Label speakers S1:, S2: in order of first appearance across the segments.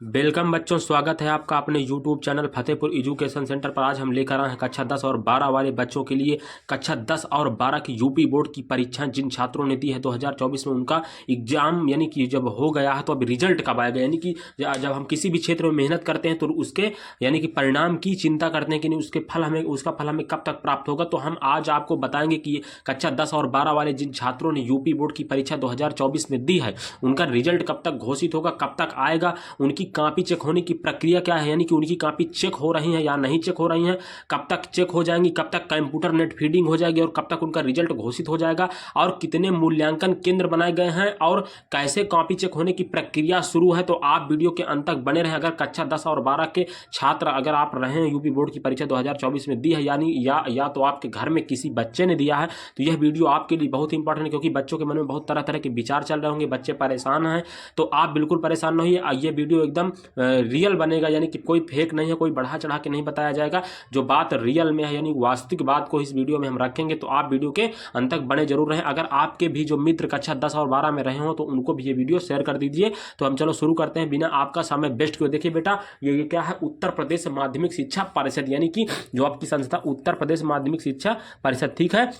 S1: Welcome बच्चों, स्वागत है आपका अपने YouTube channel Fatehpur education centre पर। आज हम लेकर आए हैं कक्षा 10 और 12 वाले बच्चों के लिए कक्षा 10 और 12 की यूपी बोर्ड की परीक्षाएं जिन छात्रों ने दी है 2024 में, उनका एग्जाम यानी कि जब हो गया है तो अब रिजल्ट कब आएगा। यानी कि जब हम किसी भी क्षेत्र में मेहनत करते हैं तो उसके यानी कि परिणाम की चिंता करते हैं कि नहीं, उसका फल हमें कब तक प्राप्त होगा। तो हम आज आपको बताएंगे कि कक्षा 10 और 12 वाले जिन छात्रों ने यूपी बोर्ड की परीक्षा 2024 में दी है उनका रिजल्ट कब तक घोषित होगा, कब तक आएगा, उनकी कॉपी चेक होने की प्रक्रिया क्या है, यानी कि उनकी कॉपी चेक हो रही है या नहीं चेक हो रही है, कब तक चेक हो जाएंगी, कब तक कंप्यूटर नेट फीडिंग हो जाएगी और कब तक उनका रिजल्ट घोषित हो जाएगा, और कितने मूल्यांकन केंद्र बनाए गए हैं और कैसे कॉपी चेक होने की प्रक्रिया शुरू है। तो आप वीडियो के अंत तक बने रहें। अगर कक्षा 10 और 12 के छात्र अगर आप रहे हैं, यूपी बोर्ड की परीक्षा 2024 में दी है यानी या तो आपके घर में किसी बच्चे ने दिया है, तो यह वीडियो आपके लिए बहुत इंपॉर्टेंट है, क्योंकि बच्चों के मन में बहुत तरह तरह के विचार चल रहे होंगे, बच्चे परेशान हैं। तो आप बिल्कुल परेशान नहीं होइए, ये वीडियो एकदम रियल बनेगा, यानी कि कोई फेक नहीं है, कोई बढ़ा चढ़ा के नहीं बताया जाएगा। जो बात रियल में है यानी वास्तविक बात को इस वीडियो में हम रखेंगे। तो आप वीडियो के अंत तक बने जरूर रहें। अगर आपके भी जो मित्र कक्षा 10 और 12 में रहे हो तो उनको भी ये वीडियो शेयर कर दीजिए। तो हम चलो शुरू करते हैं बिना आपका समय बेस्ट किए। देखिए बेटा, ये क्या है, उत्तर प्रदेश माध्यमिक शिक्षा परिषद, यानी कि जो आपकी संस्था उत्तर प्रदेश माध्यमिक शिक्षा परिषद, ठीक है।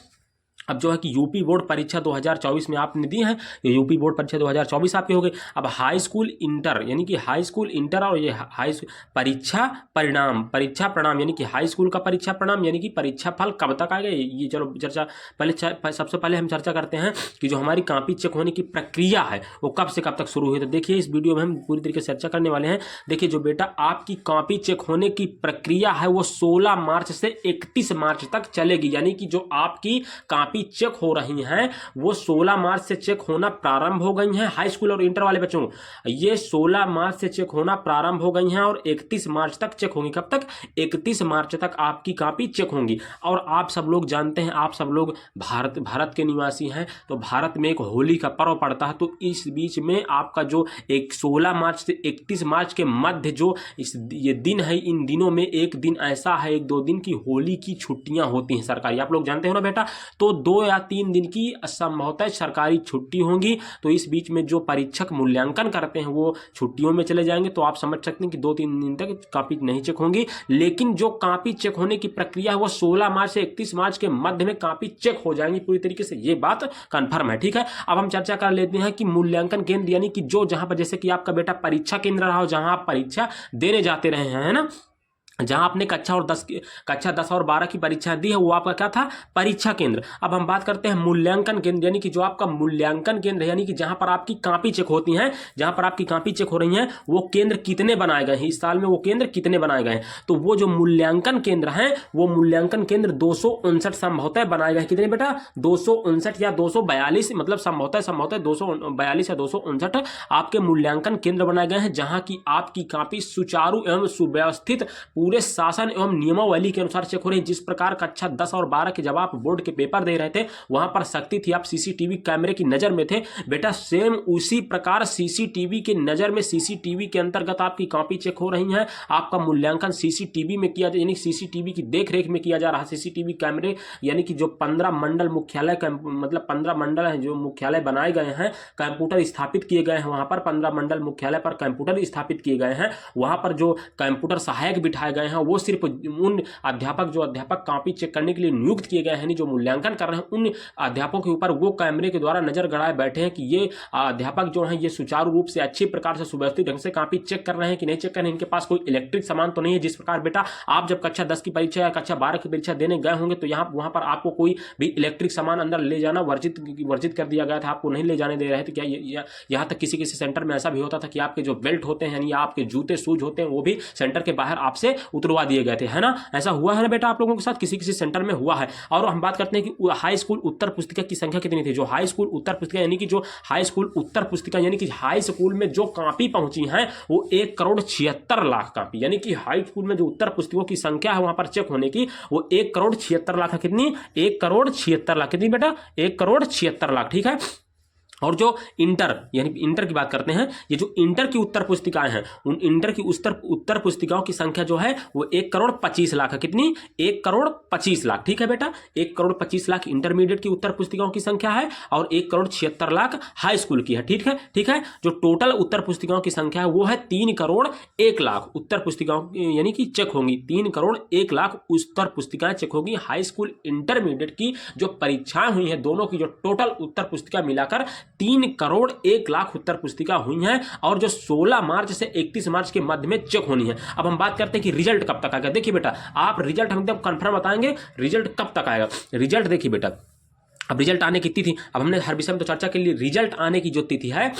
S1: अब जो है कि यूपी बोर्ड परीक्षा 2024 में आपने दी है, ये यूपी बोर्ड परीक्षा 2024 आपके हो गए। अब हाई स्कूल इंटर यानी कि हाई स्कूल इंटर और ये परीक्षा परिणाम यानी कि हाई स्कूल का परीक्षा परिणाम यानी कि परीक्षा फल कब तक आएगा, ये चलो चर्चा सबसे पहले हम चर्चा करते हैं कि जो हमारी कॉपी चेक होने की प्रक्रिया है वो कब से कब तक शुरू हुई। तो देखिए इस वीडियो में हम पूरी तरीके से चर्चा करने वाले हैं। देखिए जो बेटा आपकी कॉपी चेक होने की प्रक्रिया है वो 16 मार्च से 31 मार्च तक चलेगी, यानी कि जो आपकी कॉपी चेक हो रही हैं वो 16 मार्च से चेक होना प्रारंभ हो गई हैं। हाई स्कूल और इंटर वाले बच्चों, ये 16 मार्च से चेक होना प्रारंभ हो गई हैं और 31 मार्च तक चेक होंगी। कब तक? 31 मार्च तक आपकी कॉपी चेक होंगी। और आप सब लोग जानते हैं, आप सब लोग भारत के निवासी हैं, तो भारत में एक होली का पर्व पड़ता है। तो इस बीच में आपका जो 16 मार्च से 31 मार्च के मध्य जो ये दिन है, इन दिनों में एक दिन ऐसा है, 1-2 दिन की होली की छुट्टियां होती हैं सरकारी, आप लोग जानते हो ना बेटा। तो 2 या 3 दिन की संभवतः सरकारी छुट्टी होंगी। तो इस बीच में जो परीक्षक मूल्यांकन करते हैं वो छुट्टियों में चले जाएंगे। तो आप समझ सकते हैं कि 2-3 दिन तक कॉपी नहीं चेक होंगी। लेकिन जो कॉपी चेक होने की प्रक्रिया है वो 16 मार्च से 31 मार्च के मध्य में कॉपी चेक हो जाएंगी पूरी तरीके से, ये बात कंफर्म है, ठीक है। अब हम चर्चा कर लेते हैं कि मूल्यांकन केंद्र यानी कि जो जहां पर जैसे कि आपका बेटा परीक्षा केंद्र रहा हो, जहां आप परीक्षा देने जाते रहे हैं, है ना, जहां आपने कक्षा 10 और 12 की परीक्षा दी है वो आपका क्या था, परीक्षा केंद्र। अब हम बात करते हैं मूल्यांकन केंद्र, यानी कि जो आपका मूल्यांकन केंद्र यानी कि जहां पर आपकी कॉपी चेक होती हैं, जहां पर आपकी कॉपी चेक हो रही हैं, वो केंद्र कितने बनाए गए हैं इस साल में, वो केंद्र कितने बनाए गए हैं। तो वो जो मूल्यांकन केंद्र हैं वो मूल्यांकन केंद्र 259 संभवतः बनाए गए हैं। कितने बेटा? 259 या 242, मतलब संभवतः 242 या 259 आपके मूल्यांकन केंद्र बनाए गए हैं, जहां की आपकी कॉपी सुचारू एवं सुव्यवस्थित पूरे शासन एवं नियमावली के अनुसार चेक हो रही है। जिस प्रकार कक्षा 10 और 12 के जब आप बोर्ड के पेपर दे रहे थे वहां पर शक्ति थी, आप सीसीटीवी कैमरे की नजर में थे, बेटा सेम उसी प्रकार सीसीटीवी की नजर में, सीसीटीवी के अंतर्गत आपकी कॉपी चेक हो रही है। आपका मूल्यांकन सीसीटीवी में किया, यानी सीसीटीवी की देखरेख में किया जा रहा है। सीसीटीवी कैमरे यानी कि जो 15 मंडल मुख्यालय, मतलब 15 मंडल है जो मुख्यालय बनाए गए हैं, कंप्यूटर स्थापित किए गए हैं वहां पर, 15 मंडल मुख्यालय पर कंप्यूटर स्थापित किए गए हैं। वहां पर जो कंप्यूटर सहायक बिठाए गए हैं वो सिर्फ उन अध्यापक कॉपी चेक करने के लिए नियुक्त किए गए हैं, जो मूल्यांकन कर रहे हैं उन अध्यापकों के ऊपर वो कैमरे के द्वारा नजर गड़ाए बैठे हैं कि ये अध्यापक जो हैं ये सुचारू रूप से अच्छी प्रकार से सुव्यवस्थित ढंग से कॉपी चेक कर रहे हैं कि नहीं चेक कर रहे हैं, इनके पास कोई इलेक्ट्रिक सामान तो नहीं है। जिस प्रकार बेटा आप जब कक्षा 10 की परीक्षा या कक्षा 12 की परीक्षा देने गए होंगे तो वहां पर आपको कोई भी इलेक्ट्रिक सामान अंदर ले जाना वर्जित कर दिया गया था, आपको नहीं ले जाने दे रहे थे। क्या यहाँ तक किसी सेंटर में ऐसा भी होता था कि आपके जो बेल्ट होते हैं यानी आपके जूते शूज होते हैं वो भी सेंटर के बाहर आपसे उतरवा दिए गए थे, है ना। ऐसा हुआ है ना बेटा आप लोगों के साथ, किसी सेंटर में हुआ है। और हम बात करते हैं कि हाई स्कूल उत्तर पुस्तिका की संख्या कितनी थी। जो हाई स्कूल उत्तर पुस्तिका यानी कि जो हाई स्कूल उत्तर पुस्तिका यानी कि हाई स्कूल में जो कॉपी पहुंची हैं वो 1,76,00,000 कॉपी, यानी कि हाई स्कूल में जो उत्तर पुस्तिकों की संख्या है वहां पर चेक होने की वो 1,76,00,000 है। कितनी? 1,76,00,000। कितनी बेटा? 1,76,00,000, ठीक है। और जो इंटर यानी इंटर की बात करते हैं, ये जो इंटर की उत्तर पुस्तिकाएं हैं, उन इंटर की उत्तर पुस्तिकाओं की संख्या जो है वो 1,25,00,000 है। कितनी? 1,25,00,000। ठीक है बेटा, 1,25,00,000 इंटरमीडिएट की उत्तर पुस्तिकाओं की संख्या है और 1,76,00,000 हाई स्कूल की है। ठीक है, ठीक है। जो टोटल उत्तर पुस्तिकाओं की संख्या है वो है 3,01,00,000 उत्तर पुस्तिकाओं यानी कि चेक होंगी। 3,01,00,000 उत्तर पुस्तिकाएं चेक होगी हाई स्कूल इंटरमीडिएट की जो परीक्षाएं हुई हैं, दोनों की जो टोटल उत्तर पुस्तिका मिलाकर 3,01,00,000 उत्तर पुस्तिका हुई हैं और जो 16 मार्च से 31 मार्च के मध्य में चेक होनी है। अब हम बात करते हैं कि रिजल्ट कब तक आएगा। देखिए बेटा, आप रिजल्ट हम एकदम कंफर्म बताएंगे, रिजल्ट कब तक आएगा। रिजल्ट देखिए बेटा, अब रिजल्ट आने की तिथि, अब हमने हर विषय में तो चर्चा के लिए रिजल्ट आने की जो तिथि है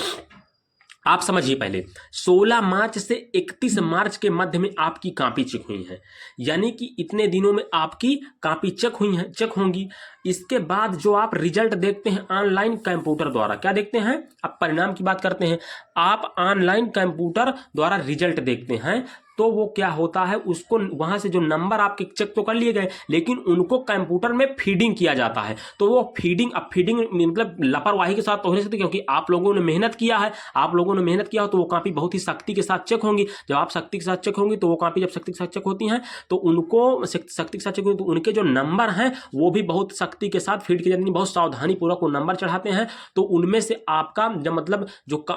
S1: आप समझिए पहले, 16 मार्च से 31 मार्च के मध्य में आपकी कॉपी चेक हुई है, यानी कि इतने दिनों में आपकी कॉपी चेक हुई है, चेक होंगी। इसके बाद जो आप रिजल्ट देखते हैं ऑनलाइन कंप्यूटर द्वारा, क्या देखते हैं, अब परिणाम की बात करते हैं, आप ऑनलाइन कंप्यूटर द्वारा रिजल्ट देखते हैं तो वो क्या होता है, उसको वहां से जो नंबर आपके चेक तो कर लिए गए लेकिन उनको कंप्यूटर में फीडिंग किया जाता है। तो वो फीडिंग, अब फीडिंग मतलब लापरवाही के साथ तो हो नहीं सकती, क्योंकि आप लोगों ने मेहनत किया है, आप लोगों ने मेहनत किया हो तो वो कॉपी बहुत ही सख्ती के साथ चेक होंगी। जब आप सख्ती के साथ चेक होंगी तो वो कॉपी जब सख्ती के साथ चेक होती हैं तो उनको सख्ती के साथ चेक होगी तो उनके जो नंबर हैं वो भी बहुत सख्ती के साथ फीड किए जाते हैं, बहुत सावधानी पूर्वक वो नंबर चढ़ाते हैं। तो उनमें से आपका जब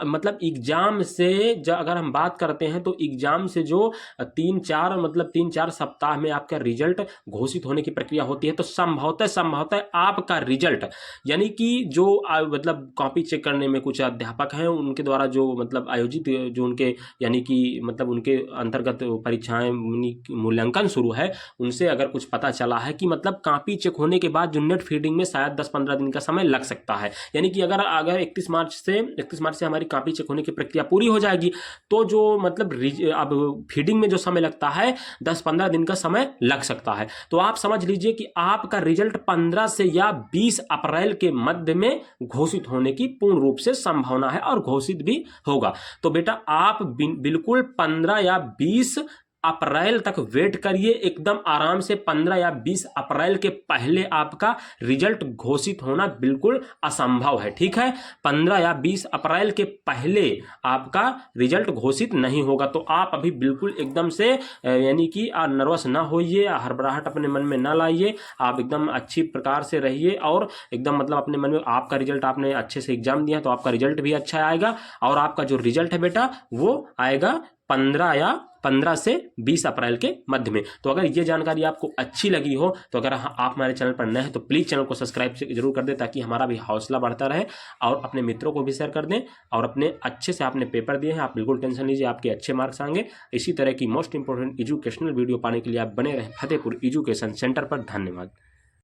S1: मतलब एग्जाम से अगर हम बात करते हैं तो एग्जाम से जो 3-4 सप्ताह में आपका रिजल्ट घोषित होने की प्रक्रिया होती है। तो संभवतः आपका रिजल्ट यानी कि जो मतलब कॉपी चेक करने में कुछ अध्यापक हैं उनके द्वारा जो मतलब आयोजित जो उनके यानी कि मतलब उनके अंतर्गत परीक्षाएं मूल्यांकन शुरू है, उनसे अगर कुछ पता चला है कि मतलब कॉपी चेक होने के बाद जो नेट फीडिंग में शायद 10-15 दिन का समय लग सकता है, यानी कि अगर 31 मार्च से हमारी कॉपी चेक होने की प्रक्रिया पूरी हो जाएगी तो जो मतलब अब फीडिंग में जो समय लगता है 10-15 दिन का समय लग सकता है। तो आप समझ लीजिए कि आपका रिजल्ट 15 से या 20 अप्रैल के मध्य में घोषित होने की पूर्ण रूप से संभावना है और घोषित भी होगा। तो बेटा आप बिल्कुल 15 या 20 अप्रैल तक वेट करिए, एकदम आराम से 15 या 20 अप्रैल के पहले आपका रिजल्ट घोषित होना बिल्कुल असंभव है। ठीक है, 15 या 20 अप्रैल के पहले आपका रिजल्ट घोषित नहीं होगा। तो आप अभी बिल्कुल एकदम से यानी कि नर्वस ना होइए, हड़बड़ाहट अपने मन में ना लाइए, आप एकदम अच्छी प्रकार से रहिए और एकदम मतलब अपने मन में आपका रिजल्ट, आपने अच्छे से एग्जाम दिया तो आपका रिजल्ट भी अच्छा आएगा और आपका जो रिजल्ट है बेटा वो आएगा 15 से 20 अप्रैल के मध्य में। तो अगर ये जानकारी आपको अच्छी लगी हो तो अगर आप हमारे चैनल पर नए हैं तो प्लीज़ चैनल को सब्सक्राइब जरूर कर दें ताकि हमारा भी हौसला बढ़ता रहे, और अपने मित्रों को भी शेयर कर दें। और अपने अच्छे से आपने पेपर दिए हैं, आप बिल्कुल टेंशन लीजिए, आपके अच्छे मार्क्स आएंगे। इसी तरह की मोस्ट इंपॉर्टेंट एजुकेशनल वीडियो पाने के लिए आप बने रहें फतेहपुर एजुकेशन सेंटर पर। धन्यवाद।